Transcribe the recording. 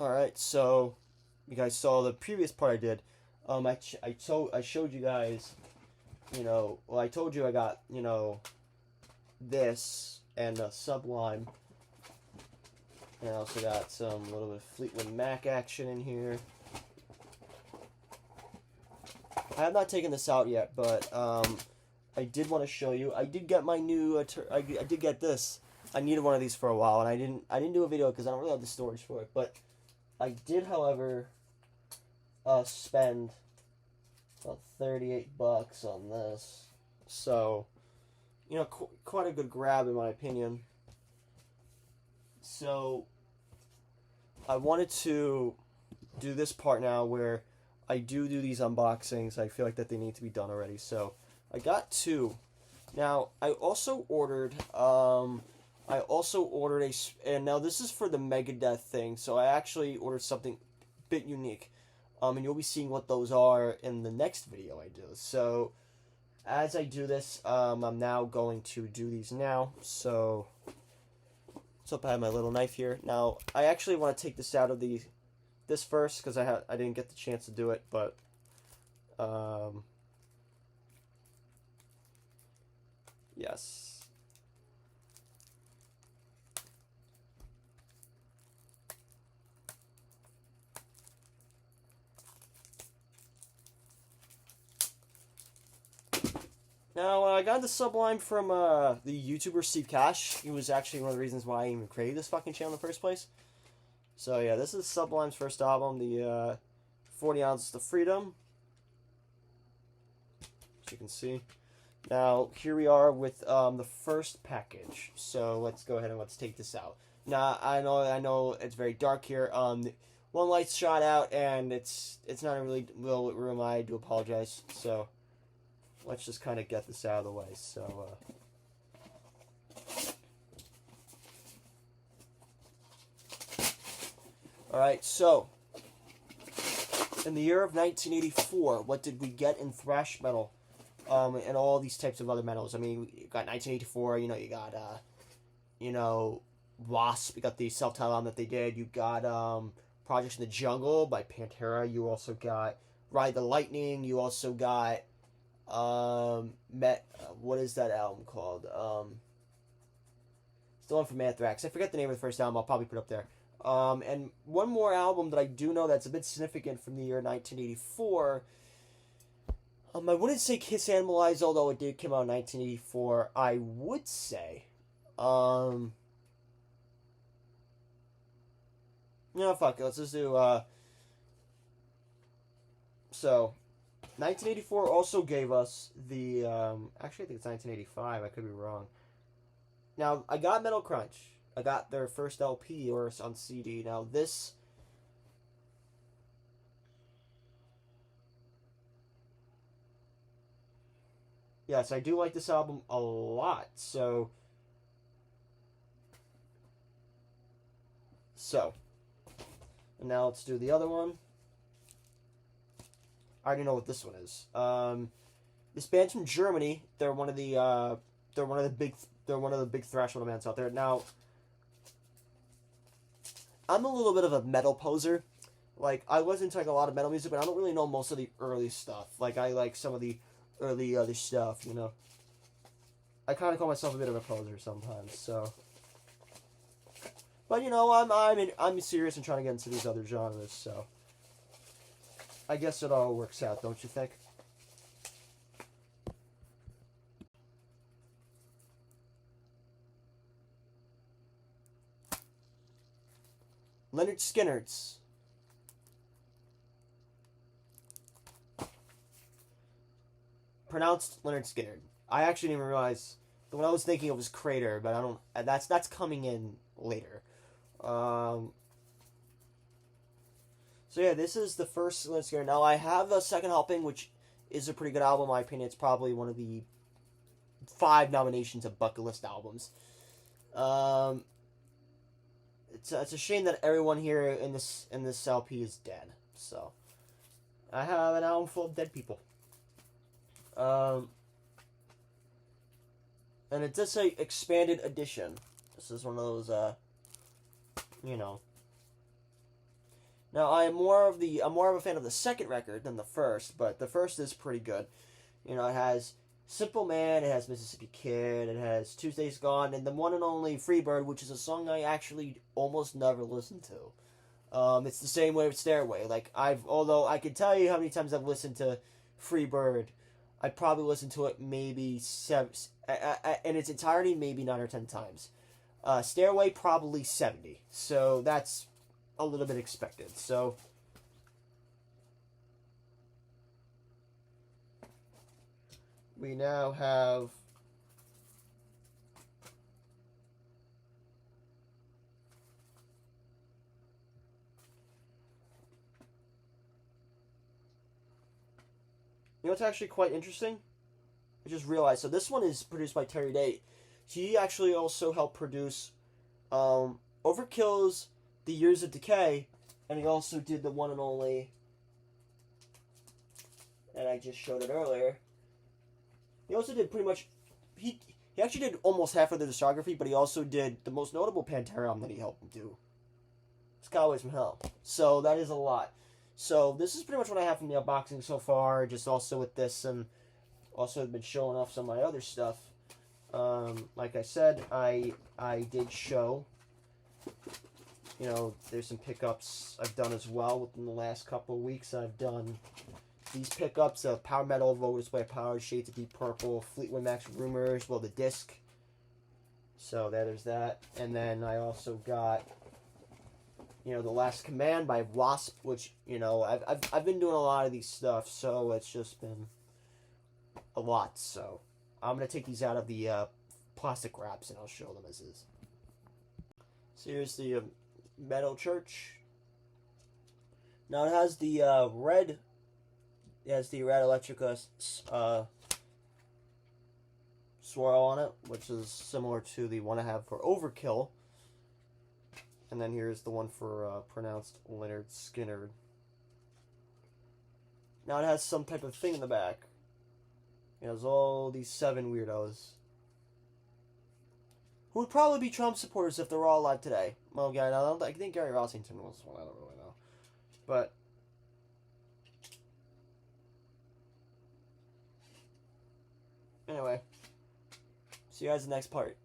Alright, so you guys saw the previous part I did. I showed you guys, well, I told you I got, this and a Sublime. And I also got some little bit of Fleetwood Mac action in here. I have not taken this out yet, but I did want to show you. I did get my new. I did get this. I needed one of these for a while, and I didn't do a video because I don't really have the storage for it. But I did, however, spend about $38 on this. So, quite a good grab in my opinion. So, I wanted to do this part now where I do these unboxings. I feel like that they need to be done already. So, I got two. Now, I also ordered and now this is for the Megadeth thing. So, I actually ordered something a bit unique. And you'll be seeing what those are in the next video I do. So, as I do this, I'm now going to do these now. So, I have my little knife here. Now, I actually want to take this out of this first because I didn't get the chance to do it, but yes. Now, I got the Sublime from the YouTuber Steve Cash. He was actually one of the reasons why I even created this fucking channel in the first place. So, yeah, this is Sublime's first album, the 40 Ounces of Freedom. As you can see. Now, here we are with the first package. So, let's go ahead and let's take this out. Now, I know it's very dark here. One light's shot out, and it's not a really well room. I do apologize. So, let's just kind of get this out of the way. So, alright, so, in the year of 1984, what did we get in thrash metal? And all these types of other metals. I mean, you got 1984, you got, Wasp, you got the self-titled album that they did, you got, Projects in the Jungle by Pantera, you also got Ride the Lightning, you also got, what is that album called? It's the one from Anthrax. I forget the name of the first album, I'll probably put it up there. And one more album that I do know that's a bit significant from the year 1984. I wouldn't say Kiss Animalize, although it did come out in 1984. I would say, fuck it, let's just do, so, 1984 also gave us the, actually I think it's 1985, I could be wrong. Now, I got Metal Crunch. I got their first LP, or on CD. Now, this... Yes, I do like this album a lot, so... And now let's do the other one. I already know what this one is. This band's from Germany. They're one of the big thrash metal bands out there. Now, I'm a little bit of a metal poser. Like, I listen to a lot of metal music, but I don't really know most of the early stuff. Like, I like some of the early other stuff, I kind of call myself a bit of a poser sometimes, so. But I'm serious and trying to get into these other genres, so. I guess it all works out, don't you think? Leonard Skinner's. Pronounced Leonard Skinner. I actually didn't even realize. The one I was thinking of was Crater, but I don't. That's coming in later. So yeah, this is the first Leonard Skinner. Now I have a Second Helping, which is a pretty good album in my opinion. It's probably one of the 5 nominations of bucket list albums. It's a shame that everyone here in this LP is dead. So I have an album full of dead people. And it does say expanded edition. This is one of those, Now I'm more of a fan of the second record than the first, but the first is pretty good. You know, it has Simple Man, it has Mississippi Kid, it has Tuesday's Gone, and the one and only Freebird, which is a song I actually almost never listen to. It's the same way with Stairway. Like although I can tell you how many times I've listened to Freebird, I probably listened to it maybe in its entirety, maybe 9 or 10 times. Stairway probably 70. So that's a little bit expected. So we now have you know what's actually quite interesting? I just realized. So this one is produced by Terry Date. He actually also helped produce Overkill's The Years of Decay, and he also did the one and only, and I just showed it earlier. He also did pretty much, he actually did almost half of the discography, but he also did the most notable Pantera album that he helped him do. Skyways from Hell. So that is a lot. So this is pretty much what I have from the unboxing so far, just also with this, and also been showing off some of my other stuff. Like I said, I did show, you know, there's some pickups I've done as well within the last couple of weeks. I've done these pickups of Power Metal, Vogue Display Power, Shades of Deep Purple, Fleetwood Mac's Rumors, well, the disc. So there's that. And then I also got, you know, The Last Command by Wasp, which, you know, I've been doing a lot of these stuff, so it's just been a lot. So I'm going to take these out of the plastic wraps and I'll show them as is. So here's the Metal Church. Now it has the red Electrica swirl on it, which is similar to the one I have for Overkill. And then here's the one for pronounced Leonard Skinner. Now it has some type of thing in the back. It has all these 7 weirdos who would probably be Trump supporters if they were all alive today. Well, again, I think Gary Rossington was one. I don't really know, but anyway, see you guys in the next part.